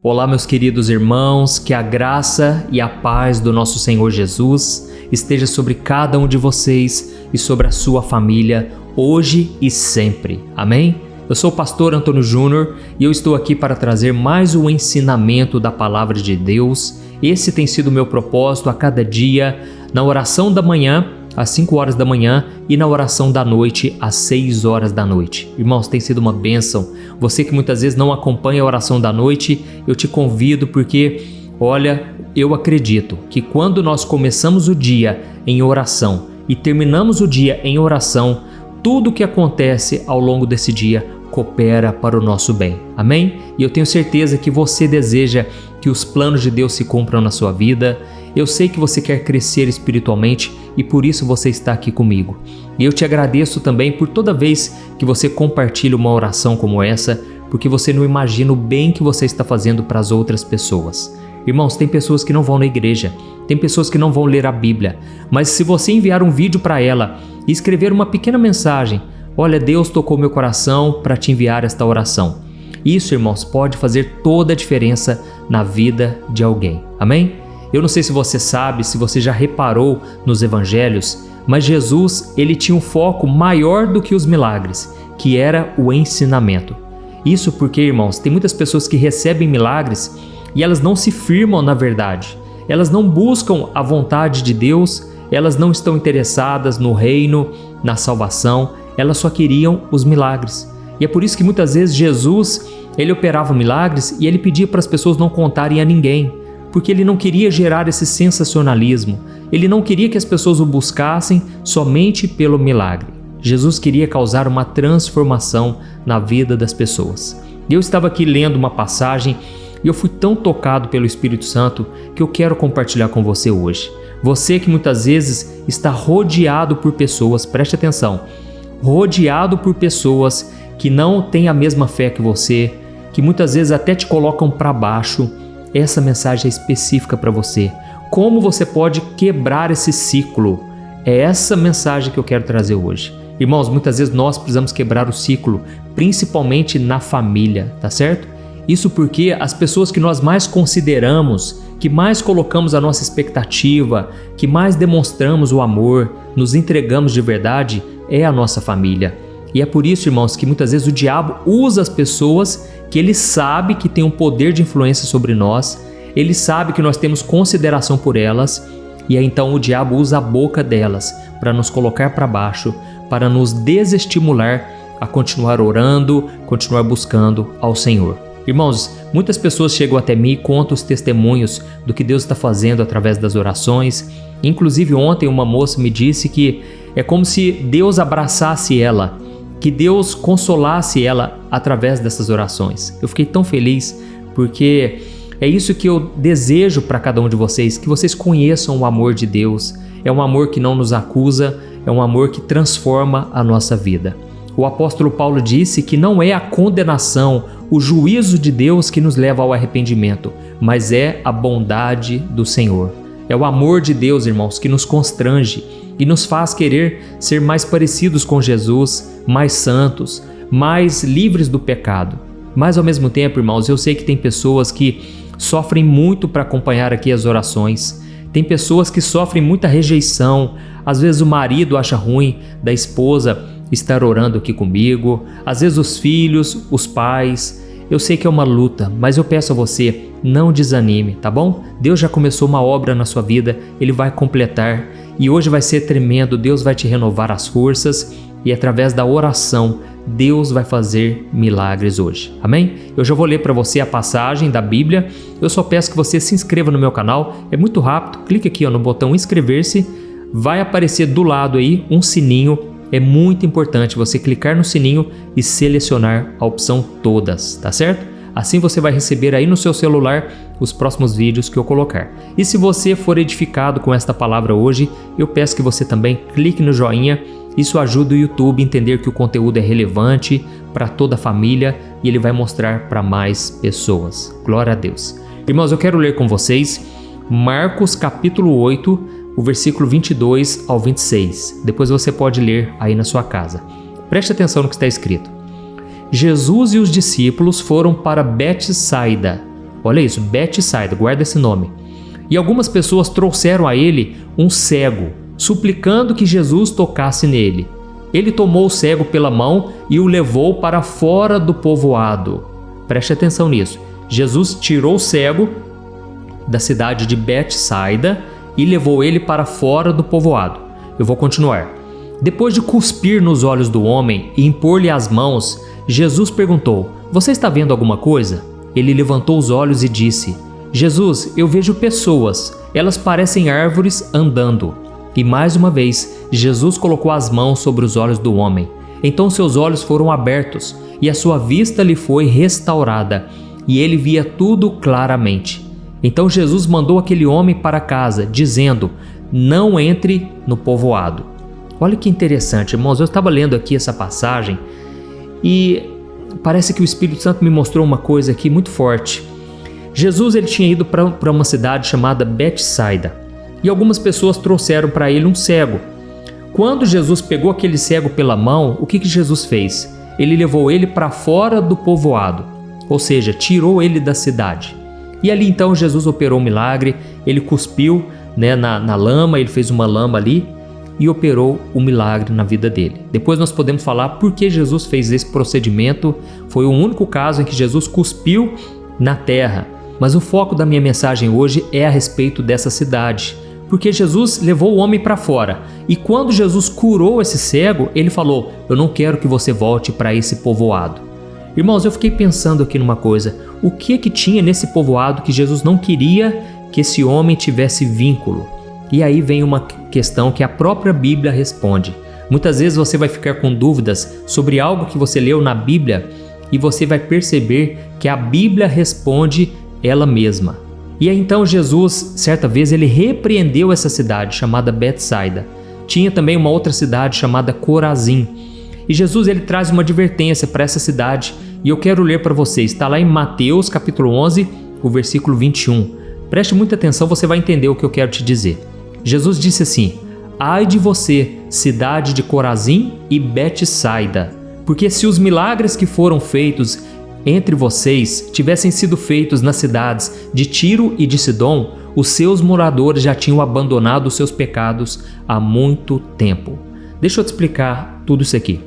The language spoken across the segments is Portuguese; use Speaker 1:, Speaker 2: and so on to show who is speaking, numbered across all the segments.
Speaker 1: Olá, meus queridos irmãos, que a graça e a paz do nosso Senhor Jesus esteja sobre cada um de vocês e sobre a sua família, hoje e sempre. Amém? Eu sou o pastor Antônio Júnior e eu estou aqui para trazer mais um ensinamento da Palavra de Deus. Esse tem sido o meu propósito a cada dia, na oração da manhã, às 5 horas da manhã, e na oração da noite, às 6 horas da noite. Irmãos, tem sido uma bênção. Você que muitas vezes não acompanha a oração da noite, eu te convido porque, olha, eu acredito que quando nós começamos o dia em oração e terminamos o dia em oração, tudo o que acontece ao longo desse dia coopera para o nosso bem. Amém? E eu tenho certeza que você deseja que os planos de Deus se cumpram na sua vida. Eu sei que você quer crescer espiritualmente e por isso você está aqui comigo. E eu te agradeço também por toda vez que você compartilha uma oração como essa, porque você não imagina o bem que você está fazendo para as outras pessoas. Irmãos, tem pessoas que não vão na igreja, tem pessoas que não vão ler a Bíblia, mas se você enviar um vídeo para ela e escrever uma pequena mensagem, olha, Deus tocou meu coração para te enviar esta oração. Isso, irmãos, pode fazer toda a diferença na vida de alguém. Amém? Eu não sei se você sabe, se você já reparou nos evangelhos, mas Jesus, ele tinha um foco maior do que os milagres, que era o ensinamento. Isso porque, irmãos, tem muitas pessoas que recebem milagres e elas não se firmam na verdade. Elas não buscam a vontade de Deus, elas não estão interessadas no reino, na salvação, elas só queriam os milagres. E é por isso que muitas vezes Jesus, ele operava milagres e ele pedia para as pessoas não contarem a ninguém, porque ele não queria gerar esse sensacionalismo, ele não queria que as pessoas o buscassem somente pelo milagre. Jesus queria causar uma transformação na vida das pessoas. E eu estava aqui lendo uma passagem e eu fui tão tocado pelo Espírito Santo que eu quero compartilhar com você hoje. Você que muitas vezes está rodeado por pessoas, preste atenção, rodeado por pessoas que não têm a mesma fé que você, que muitas vezes até te colocam para baixo. Essa mensagem é específica para você. Como você pode quebrar esse ciclo? É essa mensagem que eu quero trazer hoje. Irmãos, muitas vezes nós precisamos quebrar o ciclo, principalmente na família, tá certo? Isso porque as pessoas que nós mais consideramos, que mais colocamos a nossa expectativa, que mais demonstramos o amor, nos entregamos de verdade, é a nossa família. E é por isso, irmãos, que muitas vezes o diabo usa as pessoas que ele sabe que tem um poder de influência sobre nós, ele sabe que nós temos consideração por elas, e aí então o diabo usa a boca delas para nos colocar para baixo, para nos desestimular a continuar orando, continuar buscando ao Senhor. Irmãos, muitas pessoas chegam até mim e contam os testemunhos do que Deus está fazendo através das orações. Inclusive ontem uma moça me disse que é como se Deus abraçasse ela, que Deus consolasse ela através dessas orações. Eu fiquei tão feliz porque é isso que eu desejo para cada um de vocês, que vocês conheçam o amor de Deus. É um amor que não nos acusa, é um amor que transforma a nossa vida. O apóstolo Paulo disse que não é a condenação, o juízo de Deus que nos leva ao arrependimento, mas é a bondade do Senhor. É o amor de Deus, irmãos, que nos constrange e nos faz querer ser mais parecidos com Jesus, mais santos, mais livres do pecado. Mas ao mesmo tempo, irmãos, eu sei que tem pessoas que sofrem muito para acompanhar aqui as orações. Tem pessoas que sofrem muita rejeição. Às vezes o marido acha ruim da esposa estar orando aqui comigo. Às vezes os filhos, os pais. Eu sei que é uma luta, mas eu peço a você, não desanime, tá bom? Deus já começou uma obra na sua vida, Ele vai completar e hoje vai ser tremendo. Deus vai te renovar as forças e através da oração, Deus vai fazer milagres hoje, amém? Eu já vou ler para você a passagem da Bíblia. Eu só peço que você se inscreva no meu canal, é muito rápido, clique aqui no botão inscrever-se, vai aparecer do lado aí um sininho. É muito importante você clicar no sininho e selecionar a opção todas, tá certo? Assim você vai receber aí no seu celular os próximos vídeos que eu colocar. E se você for edificado com esta palavra hoje, eu peço que você também clique no joinha. Isso ajuda o YouTube a entender que o conteúdo é relevante para toda a família e ele vai mostrar para mais pessoas. Glória a Deus. Irmãos, eu quero ler com vocês Marcos capítulo 8, o versículo 22 ao 26. Depois você pode ler aí na sua casa. Preste atenção no que está escrito. Jesus e os discípulos foram para Betsaida, Olha isso, Betsaida, guarda esse nome. E algumas pessoas trouxeram a ele um cego, suplicando que Jesus tocasse nele. Ele tomou o cego pela mão e o levou para fora do povoado. Preste atenção nisso. Jesus tirou o cego da cidade de Betsaida e levou ele para fora do povoado. Eu vou continuar. Depois de cuspir nos olhos do homem e impor-lhe as mãos, Jesus perguntou: "Você está vendo alguma coisa?" Ele levantou os olhos e disse: "Jesus, eu vejo pessoas. Elas parecem árvores andando." E mais uma vez, Jesus colocou as mãos sobre os olhos do homem. Então seus olhos foram abertos e a sua vista lhe foi restaurada, e ele via tudo claramente. Então Jesus mandou aquele homem para casa, dizendo: "Não entre no povoado." Olha que interessante, irmãos. Eu estava lendo aqui essa passagem e parece que o Espírito Santo me mostrou uma coisa aqui muito forte. Jesus ele tinha ido para uma cidade chamada Betsaida e algumas pessoas trouxeram para ele um cego. Quando Jesus pegou aquele cego pela mão, o que Jesus fez? Ele levou ele para fora do povoado, ou seja, tirou ele da cidade. E ali então Jesus operou um milagre, ele cuspiu na lama, ele fez uma lama ali e operou um milagre na vida dele. Depois nós podemos falar por que Jesus fez esse procedimento. Foi o único caso em que Jesus cuspiu na terra. Mas o foco da minha mensagem hoje é a respeito dessa cidade, porque Jesus levou o homem para fora. E quando Jesus curou esse cego, ele falou: "Eu não quero que você volte para esse povoado." Irmãos, eu fiquei pensando aqui numa coisa. O que tinha nesse povoado que Jesus não queria que esse homem tivesse vínculo? E aí vem uma questão que a própria Bíblia responde. Muitas vezes você vai ficar com dúvidas sobre algo que você leu na Bíblia e você vai perceber que a Bíblia responde ela mesma. E aí então Jesus, certa vez, ele repreendeu essa cidade chamada Betsaida. Tinha também uma outra cidade chamada Corazim. E Jesus ele traz uma advertência para essa cidade e eu quero ler para vocês. Está lá em Mateus capítulo 11, o versículo 21. Preste muita atenção, você vai entender o que eu quero te dizer. Jesus disse assim: "Ai de você, cidade de Corazim e Betsaida, porque se os milagres que foram feitos entre vocês tivessem sido feitos nas cidades de Tiro e de Sidom, os seus moradores já tinham abandonado os seus pecados há muito tempo." Deixa eu te explicar tudo isso aqui.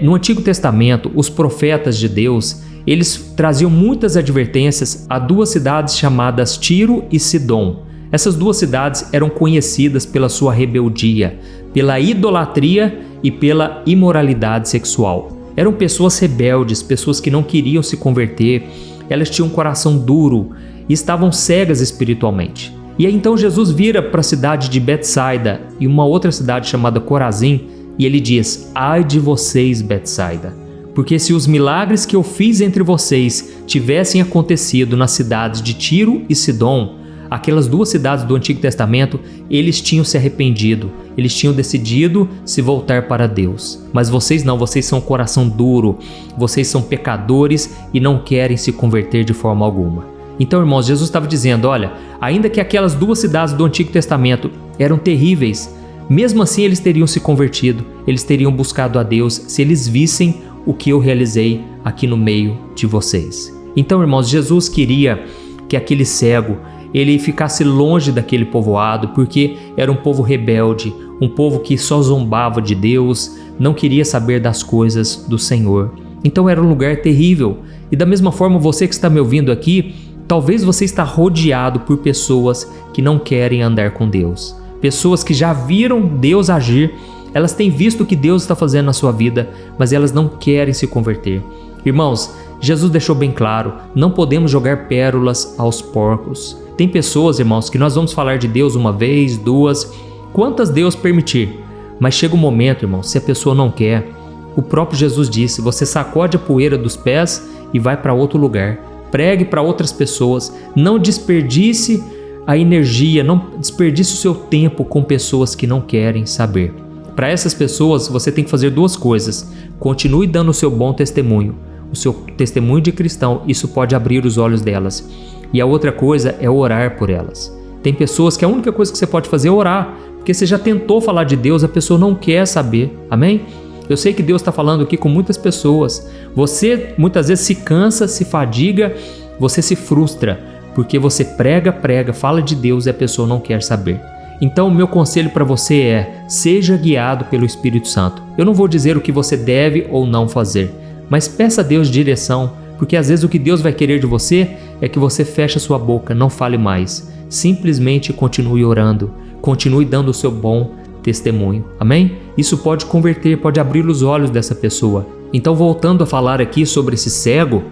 Speaker 1: No Antigo Testamento, os profetas de Deus, eles traziam muitas advertências a duas cidades chamadas Tiro e Sidom. Essas duas cidades eram conhecidas pela sua rebeldia, pela idolatria e pela imoralidade sexual. Eram pessoas rebeldes, pessoas que não queriam se converter, elas tinham um coração duro e estavam cegas espiritualmente. E aí então Jesus vira para a cidade de Betsaida e uma outra cidade chamada Corazim e ele diz: "Ai de vocês, Betsaida, porque se os milagres que eu fiz entre vocês tivessem acontecido nas cidades de Tiro e Sidom," aquelas duas cidades do Antigo Testamento, eles tinham se arrependido, eles tinham decidido se voltar para Deus. Mas vocês não, vocês são coração duro, vocês são pecadores e não querem se converter de forma alguma. Então, irmãos, Jesus estava dizendo: olha, ainda que aquelas duas cidades do Antigo Testamento eram terríveis, mesmo assim eles teriam se convertido, eles teriam buscado a Deus se eles vissem o que eu realizei aqui no meio de vocês. Então, irmãos, Jesus queria que aquele cego ele ficasse longe daquele povoado, porque era um povo rebelde, um povo que só zombava de Deus, não queria saber das coisas do Senhor. Então era um lugar terrível. E da mesma forma, você que está me ouvindo aqui, talvez você está rodeado por pessoas que não querem andar com Deus. Pessoas que já viram Deus agir, elas têm visto o que Deus está fazendo na sua vida, mas elas não querem se converter. Irmãos, Jesus deixou bem claro, não podemos jogar pérolas aos porcos. Tem pessoas, irmãos, que nós vamos falar de Deus uma vez, duas, quantas Deus permitir. Mas chega um momento, irmão, se a pessoa não quer, o próprio Jesus disse: você sacode a poeira dos pés e vai para outro lugar. Pregue para outras pessoas, não desperdice a energia, não desperdice o seu tempo com pessoas que não querem saber. Para essas pessoas, você tem que fazer duas coisas: continue dando o seu bom testemunho, o seu testemunho de cristão, isso pode abrir os olhos delas. E a outra coisa é orar por elas. Tem pessoas que a única coisa que você pode fazer é orar, porque você já tentou falar de Deus, a pessoa não quer saber, amém? Eu sei que Deus está falando aqui com muitas pessoas. Você muitas vezes se cansa, se fadiga você se frustra porque você prega, fala de Deus e a pessoa não quer saber. Então o meu conselho para você é: seja guiado pelo Espírito Santo. Eu não vou dizer o que você deve ou não fazer, mas peça a Deus direção, porque às vezes o que Deus vai querer de você é que você feche a sua boca, não fale mais. Simplesmente continue orando, continue dando o seu bom testemunho. Amém? Isso pode converter, pode abrir os olhos dessa pessoa. Então, voltando a falar aqui sobre esse cego,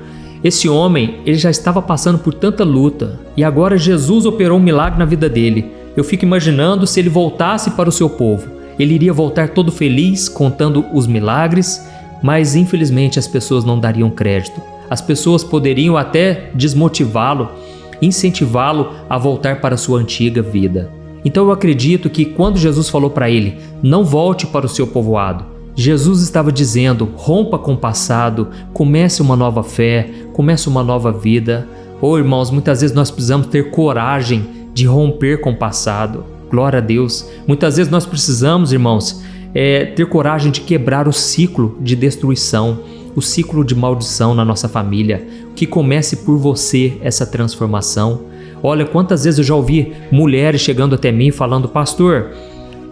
Speaker 1: esse homem, ele já estava passando por tanta luta e agora Jesus operou um milagre na vida dele. Eu fico imaginando se ele voltasse para o seu povo. Ele iria voltar todo feliz, contando os milagres, mas infelizmente as pessoas não dariam crédito. As pessoas poderiam até desmotivá-lo, incentivá-lo a voltar para a sua antiga vida. Então eu acredito que quando Jesus falou para ele: não volte para o seu povoado, Jesus estava dizendo: rompa com o passado, comece uma nova fé, comece uma nova vida. Irmãos, muitas vezes nós precisamos ter coragem de romper com o passado. Glória a Deus. Muitas vezes nós precisamos, irmãos, ter coragem de quebrar o ciclo de destruição, o ciclo de maldição na nossa família. Que comece por você essa transformação. Olha, quantas vezes eu já ouvi mulheres chegando até mim falando: pastor,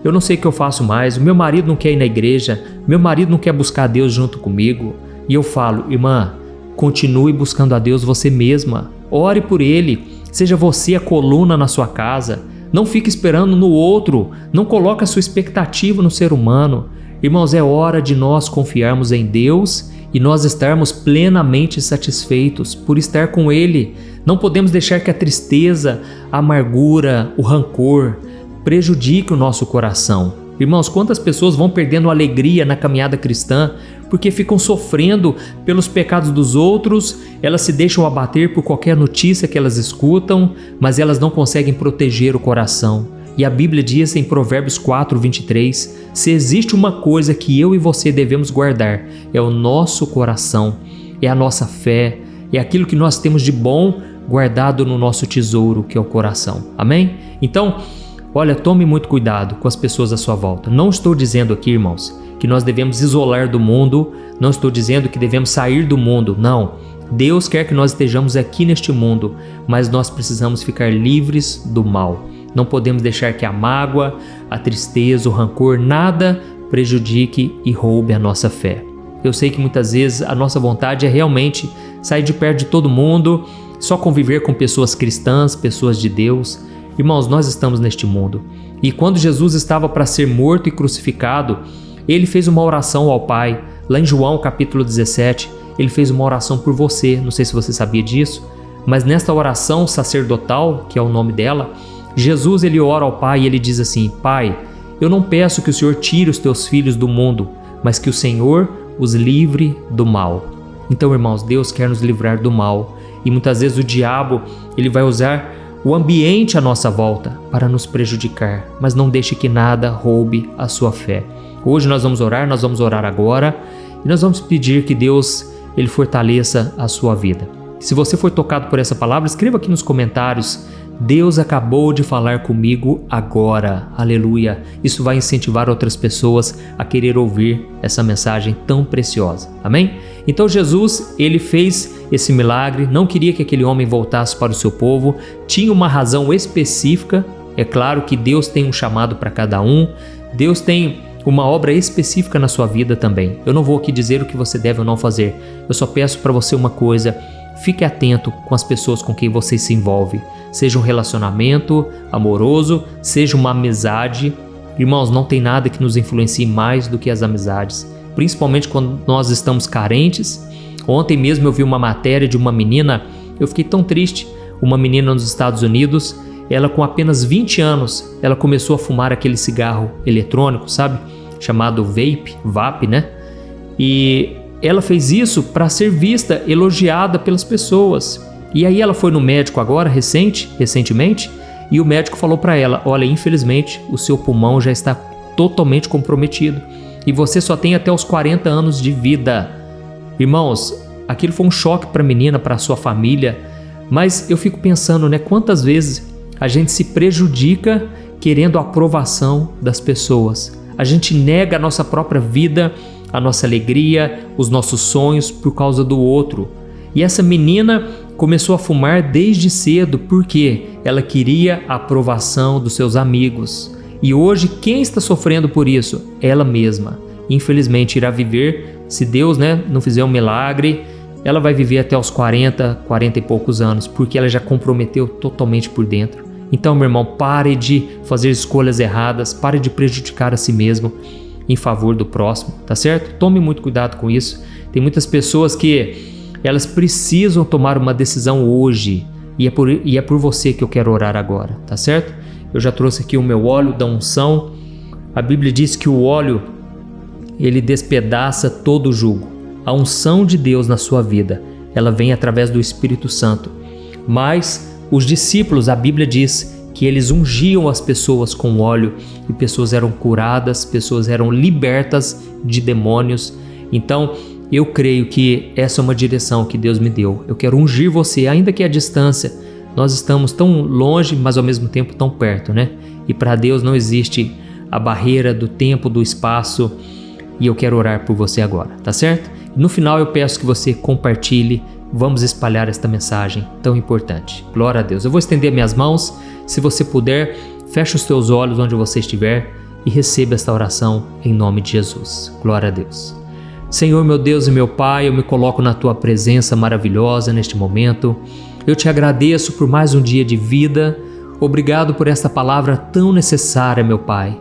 Speaker 1: eu não sei o que eu faço mais, o meu marido não quer ir na igreja, meu marido não quer buscar a Deus junto comigo. E eu falo: irmã, continue buscando a Deus você mesma, ore por Ele, seja você a coluna na sua casa, não fique esperando no outro, não coloque a sua expectativa no ser humano. Irmãos, é hora de nós confiarmos em Deus e nós estarmos plenamente satisfeitos por estar com Ele. Não podemos deixar que a tristeza, a amargura, o rancor prejudique o nosso coração. Irmãos, quantas pessoas vão perdendo a alegria na caminhada cristã porque ficam sofrendo pelos pecados dos outros, elas se deixam abater por qualquer notícia que elas escutam, mas elas não conseguem proteger o coração. E a Bíblia diz em Provérbios 4:23, se existe uma coisa que eu e você devemos guardar, é o nosso coração, é a nossa fé, é aquilo que nós temos de bom guardado no nosso tesouro, que é o coração. Amém? Então, olha, tome muito cuidado com as pessoas à sua volta. Não estou dizendo aqui, irmãos, que nós devemos isolar do mundo, não estou dizendo que devemos sair do mundo, não. Deus quer que nós estejamos aqui neste mundo, mas nós precisamos ficar livres do mal. Não podemos deixar que a mágoa, a tristeza, o rancor, nada prejudique e roube a nossa fé. Eu sei que muitas vezes a nossa vontade é realmente sair de perto de todo mundo, só conviver com pessoas cristãs, pessoas de Deus. Irmãos, nós estamos neste mundo. E quando Jesus estava para ser morto e crucificado, ele fez uma oração ao Pai. Lá em João capítulo 17, ele fez uma oração por você. Não sei se você sabia disso, mas nesta oração sacerdotal, que é o nome dela, Jesus ele ora ao Pai e ele diz assim: Pai, eu não peço que o Senhor tire os teus filhos do mundo, mas que o Senhor os livre do mal. Então, irmãos, Deus quer nos livrar do mal. E muitas vezes o diabo ele vai usar o ambiente à nossa volta para nos prejudicar, mas não deixe que nada roube a sua fé. Hoje nós vamos orar agora e nós vamos pedir que Deus ele fortaleça a sua vida. Se você foi tocado por essa palavra, escreva aqui nos comentários: Deus acabou de falar comigo agora. Aleluia! Isso vai incentivar outras pessoas a querer ouvir essa mensagem tão preciosa. Amém? Então Jesus, ele fez esse milagre, não queria que aquele homem voltasse para o seu povo, tinha uma razão específica. É claro que Deus tem um chamado para cada um, Deus tem uma obra específica na sua vida também. Eu não vou aqui dizer o que você deve ou não fazer, eu só peço para você uma coisa: fique atento com as pessoas com quem você se envolve, seja um relacionamento amoroso, seja uma amizade. Irmãos, não tem nada que nos influencie mais do que as amizades, principalmente quando nós estamos carentes. Ontem mesmo eu vi uma matéria de uma menina, eu fiquei tão triste. Uma menina nos Estados Unidos, ela com apenas 20 anos, ela começou a fumar aquele cigarro eletrônico, sabe? Chamado vape, né? E ela fez isso para ser vista, elogiada pelas pessoas. E aí ela foi no médico agora, recentemente, e o médico falou para ela: olha, infelizmente o seu pulmão já está totalmente comprometido e você só tem até os 40 anos de vida. Irmãos, aquilo foi um choque para a menina, para a sua família, mas eu fico pensando, né, quantas vezes a gente se prejudica querendo a aprovação das pessoas. A gente nega a nossa própria vida, a nossa alegria, os nossos sonhos por causa do outro. E essa menina, começou a fumar desde cedo porque ela queria a aprovação dos seus amigos. E hoje quem está sofrendo por isso? Ela mesma. Infelizmente irá viver, se Deus, não fizer um milagre, ela vai viver até os 40 e poucos anos, porque ela já comprometeu totalmente por dentro. Então, meu irmão, pare de fazer escolhas erradas, pare de prejudicar a si mesmo em favor do próximo, tá certo? Tome muito cuidado com isso. Tem muitas pessoas que elas precisam tomar uma decisão hoje, e é por você que eu quero orar agora, tá certo? Eu já trouxe aqui o meu óleo da unção. A Bíblia diz que o óleo, ele despedaça todo o jugo. A unção de Deus na sua vida, ela vem através do Espírito Santo. Mas os discípulos, a Bíblia diz que eles ungiam as pessoas com óleo e pessoas eram curadas, pessoas eram libertas de demônios. Então, eu creio que essa é uma direção que Deus me deu. Eu quero ungir você, ainda que à distância. Nós estamos tão longe, mas ao mesmo tempo tão perto, E para Deus não existe a barreira do tempo, do espaço. E eu quero orar por você agora, tá certo? No final eu peço que você compartilhe, vamos espalhar esta mensagem tão importante. Glória a Deus. Eu vou estender minhas mãos, se você puder, feche os teus olhos onde você estiver e receba esta oração em nome de Jesus. Glória a Deus. Senhor, meu Deus e meu Pai, eu me coloco na Tua presença maravilhosa neste momento. Eu te agradeço por mais um dia de vida. Obrigado por esta palavra tão necessária, meu Pai.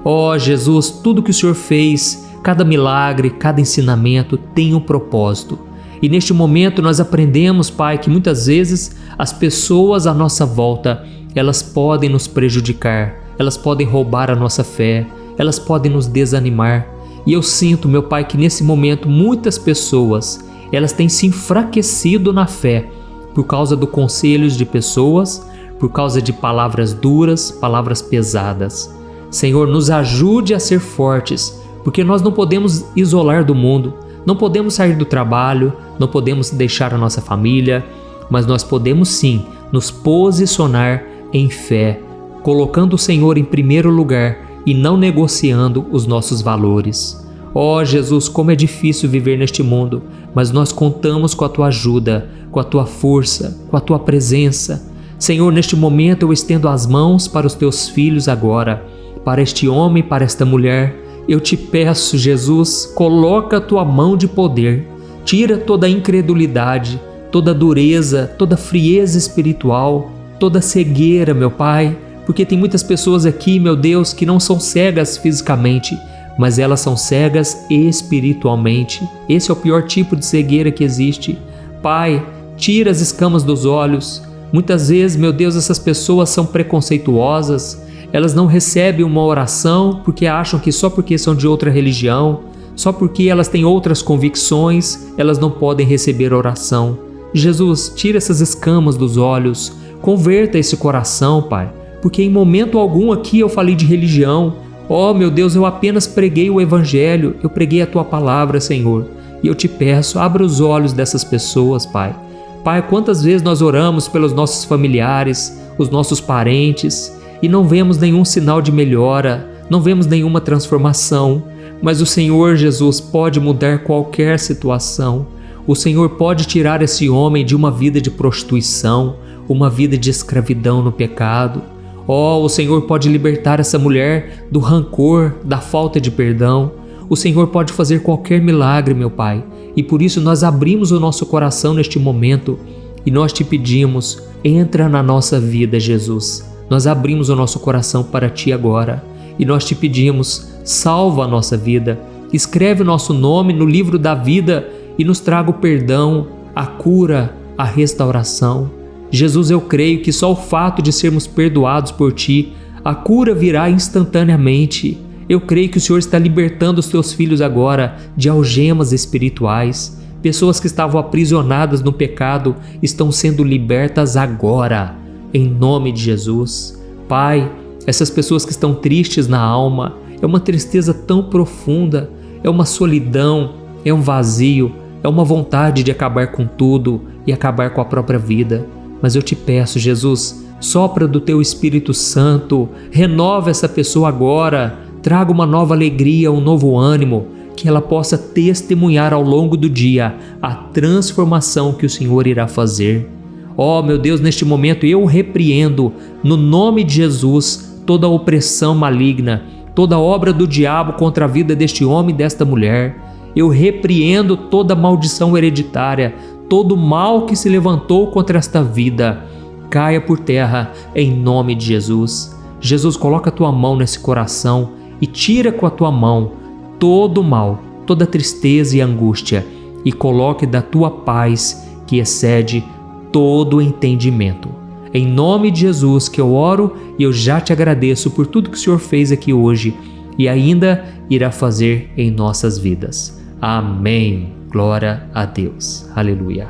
Speaker 1: Ó Jesus, tudo que o Senhor fez, cada milagre, cada ensinamento tem um propósito. E neste momento nós aprendemos, Pai, que muitas vezes as pessoas à nossa volta, elas podem nos prejudicar, elas podem roubar a nossa fé, elas podem nos desanimar. E eu sinto, meu Pai, que nesse momento muitas pessoas, elas têm se enfraquecido na fé por causa dos conselhos de pessoas, por causa de palavras duras, palavras pesadas. Senhor, nos ajude a ser fortes, porque nós não podemos isolar do mundo, não podemos sair do trabalho, não podemos deixar a nossa família, mas nós podemos sim nos posicionar em fé, colocando o Senhor em primeiro lugar e não negociando os nossos valores. Ó Jesus, como é difícil viver neste mundo, mas nós contamos com a Tua ajuda, com a Tua força, com a Tua presença. Senhor, neste momento eu estendo as mãos para os Teus filhos agora, para este homem, para esta mulher. Eu te peço, Jesus, coloca a Tua mão de poder, tira toda a incredulidade, toda a dureza, toda a frieza espiritual, toda a cegueira, meu Pai, porque tem muitas pessoas aqui, meu Deus, que não são cegas fisicamente, mas elas são cegas espiritualmente. Esse é o pior tipo de cegueira que existe. Pai, tira as escamas dos olhos. Muitas vezes, meu Deus, essas pessoas são preconceituosas, elas não recebem uma oração porque acham que só porque são de outra religião, só porque elas têm outras convicções, elas não podem receber oração. Jesus, tira essas escamas dos olhos, converta esse coração, Pai, porque em momento algum aqui eu falei de religião. Oh, meu Deus, eu apenas preguei o Evangelho, eu preguei a Tua palavra, Senhor. E eu te peço, abra os olhos dessas pessoas, Pai. Pai, quantas vezes nós oramos pelos nossos familiares, os nossos parentes, e não vemos nenhum sinal de melhora, não vemos nenhuma transformação. Mas o Senhor Jesus pode mudar qualquer situação. O Senhor pode tirar esse homem de uma vida de prostituição, uma vida de escravidão no pecado. Oh, o Senhor pode libertar essa mulher do rancor, da falta de perdão. O Senhor pode fazer qualquer milagre, meu Pai. E por isso nós abrimos o nosso coração neste momento e nós te pedimos, entra na nossa vida, Jesus. Nós abrimos o nosso coração para Ti agora e nós te pedimos, salva a nossa vida, escreve o nosso nome no livro da vida e nos traga o perdão, a cura, a restauração. Jesus, eu creio que só o fato de sermos perdoados por Ti, a cura virá instantaneamente. Eu creio que o Senhor está libertando os Teus filhos agora de algemas espirituais. Pessoas que estavam aprisionadas no pecado estão sendo libertas agora, em nome de Jesus. Pai, essas pessoas que estão tristes na alma, é uma tristeza tão profunda, é uma solidão, é um vazio, é uma vontade de acabar com tudo e acabar com a própria vida. Mas eu te peço, Jesus, sopra do Teu Espírito Santo, renova essa pessoa agora, traga uma nova alegria, um novo ânimo, que ela possa testemunhar ao longo do dia a transformação que o Senhor irá fazer. Ó, meu Deus, neste momento eu repreendo, no nome de Jesus, toda opressão maligna, toda obra do diabo contra a vida deste homem e desta mulher. Eu repreendo toda maldição hereditária, todo mal que se levantou contra esta vida. Caia por terra em nome de Jesus. Jesus, coloca a tua mão nesse coração e tira com a tua mão todo o mal, toda tristeza e angústia, e coloque da tua paz que excede todo o entendimento. Em nome de Jesus que eu oro e eu já te agradeço por tudo que o Senhor fez aqui hoje e ainda irá fazer em nossas vidas. Amém. Glória a Deus. Aleluia.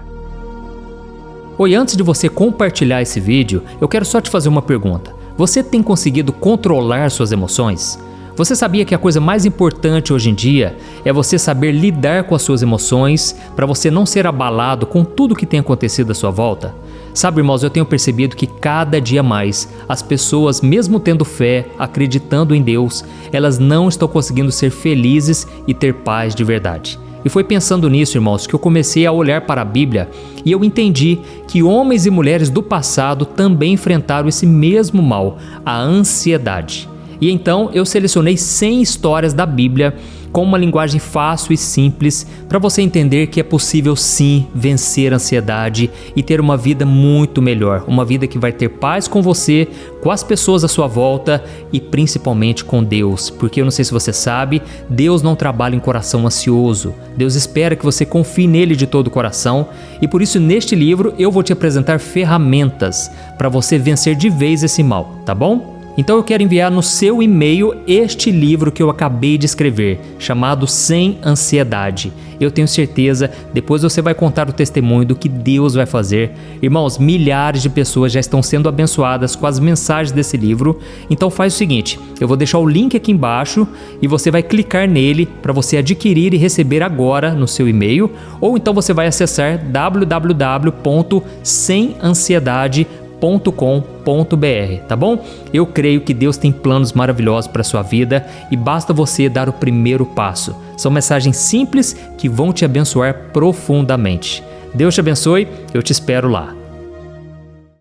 Speaker 1: Oi, antes de você compartilhar esse vídeo, eu quero só te fazer uma pergunta. Você tem conseguido controlar suas emoções? Você sabia que a coisa mais importante hoje em dia é você saber lidar com as suas emoções para você não ser abalado com tudo que tem acontecido à sua volta? Sabe, irmãos, eu tenho percebido que cada dia mais as pessoas, mesmo tendo fé, acreditando em Deus, elas não estão conseguindo ser felizes e ter paz de verdade. E foi pensando nisso, irmãos, que eu comecei a olhar para a Bíblia e eu entendi que homens e mulheres do passado também enfrentaram esse mesmo mal, a ansiedade. E então eu selecionei 100 histórias da Bíblia com uma linguagem fácil e simples para você entender que é possível sim vencer a ansiedade e ter uma vida muito melhor, uma vida que vai ter paz com você, com as pessoas à sua volta e principalmente com Deus, porque eu não sei se você sabe, Deus não trabalha em coração ansioso, Deus espera que você confie nele de todo o coração e por isso neste livro eu vou te apresentar ferramentas para você vencer de vez esse mal, tá bom? Então eu quero enviar no seu e-mail este livro que eu acabei de escrever, chamado Sem Ansiedade. Eu tenho certeza, depois você vai contar o testemunho do que Deus vai fazer. Irmãos, milhares de pessoas já estão sendo abençoadas com as mensagens desse livro. Então faz o seguinte, eu vou deixar o link aqui embaixo e você vai clicar nele para você adquirir e receber agora no seu e-mail. Ou então você vai acessar www.semansiedade.com.br, tá bom? Eu creio que Deus tem planos maravilhosos para a sua vida e basta você dar o primeiro passo. São mensagens simples que vão te abençoar profundamente. Deus te abençoe, eu te espero lá.